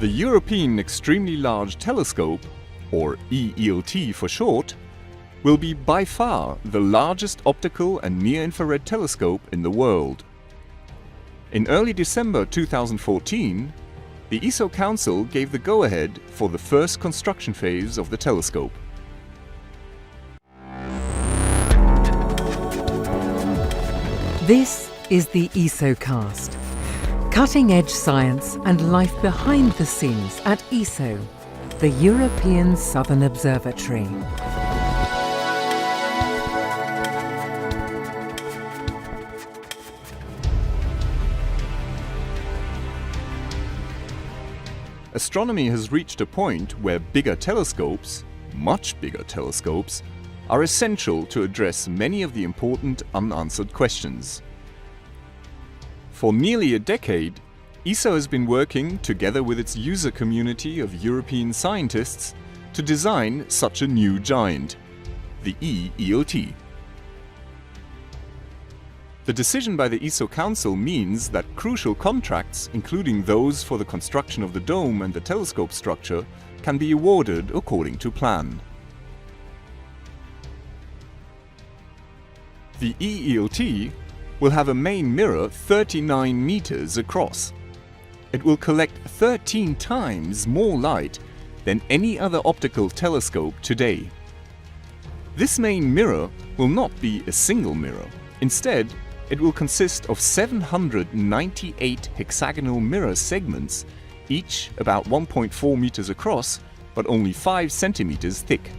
The European Extremely Large Telescope, or EELT for short, will be by far the largest optical and near-infrared telescope in the world. In early December 2014, the ESO Council gave the go-ahead for the first construction phase of the telescope. This is the ESOcast. Cutting-edge science and life behind the scenes at ESO, the European Southern Observatory. Astronomy has reached a point where bigger telescopes, much bigger telescopes, are essential to address many of the important unanswered questions. For nearly a decade, ESO has been working together with its user community of European scientists to design such a new giant, the EELT. The decision by the ESO Council means that crucial contracts, including those for the construction of the dome and the telescope structure, can be awarded according to plan. The EELT will have a main mirror 39 meters across. It will collect 13 times more light than any other optical telescope today. This main mirror will not be a single mirror. Instead, it will consist of 798 hexagonal mirror segments, each about 1.4 meters across, but only 5 centimeters thick.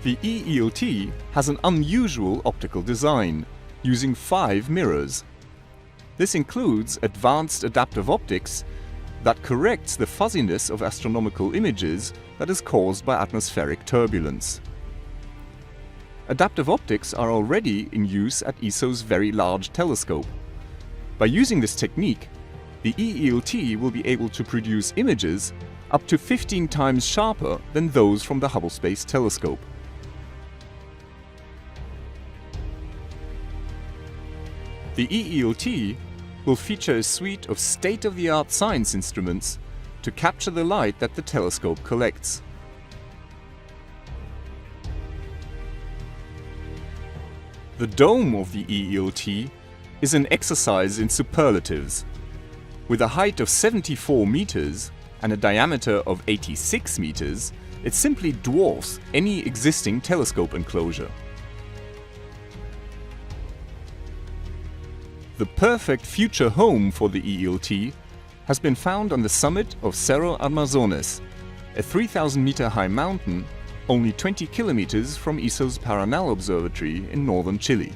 The EELT has an unusual optical design, using 5 mirrors. This includes advanced adaptive optics that corrects the fuzziness of astronomical images that is caused by atmospheric turbulence. Adaptive optics are already in use at ESO's Very Large Telescope. By using this technique, the EELT will be able to produce images up to 15 times sharper than those from the Hubble Space Telescope. The EELT will feature a suite of state-of-the-art science instruments to capture the light that the telescope collects. The dome of the EELT is an exercise in superlatives. With a height of 74 meters and a diameter of 86 meters, it simply dwarfs any existing telescope enclosure. The perfect future home for the EELT has been found on the summit of Cerro Armazones, a 3,000-meter high mountain only 20 kilometers from ESO's Paranal Observatory in northern Chile.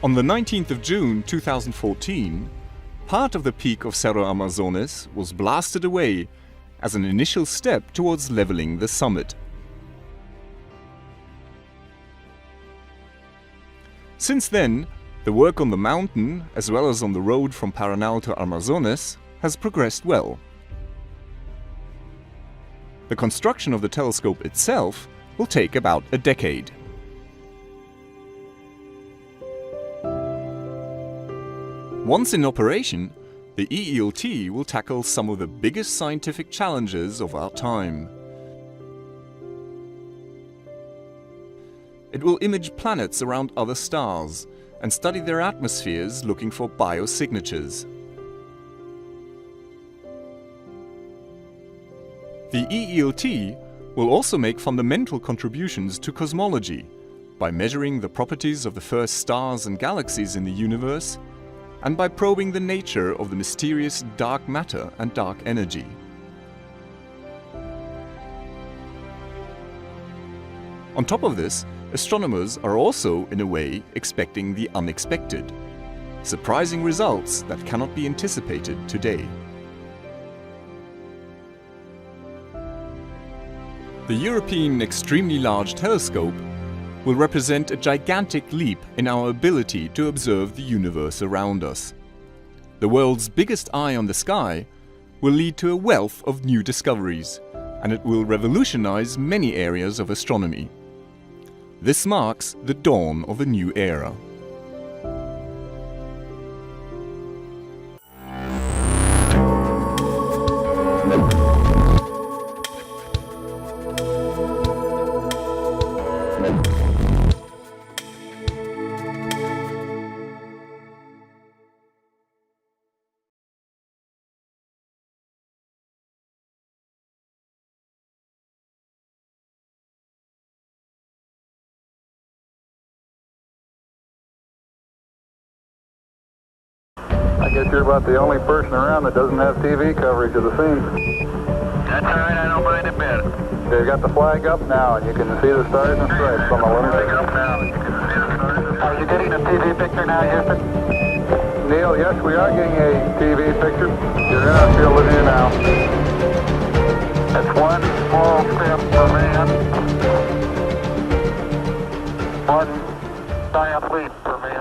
On the 19th of June 2014, part of the peak of Cerro Armazones was blasted away as an initial step towards leveling the summit. Since then, the work on the mountain, as well as on the road from Paranal to Armazones, has progressed well. The construction of the telescope itself will take about a decade. Once in operation, the EELT will tackle some of the biggest scientific challenges of our time. It will image planets around other stars and study their atmospheres looking for biosignatures. The EELT will also make fundamental contributions to cosmology by measuring the properties of the first stars and galaxies in the universe and by probing the nature of the mysterious dark matter and dark energy. On top of this, astronomers are also, in a way, expecting the unexpected. Surprising results that cannot be anticipated today. The European Extremely Large Telescope will represent a gigantic leap in our ability to observe the universe around us. The world's biggest eye on the sky will lead to a wealth of new discoveries, and it will revolutionize many areas of astronomy. This marks the dawn of a new era. I guess you're about the only person around that doesn't have TV coverage of the scene. That's all right, I don't mind a bit. They've got the flag up now, and you can see the stars and stripes on the lunar Flag surface. up now, you can see the stars. Are you getting a TV picture now, Houston? Neil, yes, we are getting a TV picture. You're in our field of view now. That's one small step for man, one giant leap for man.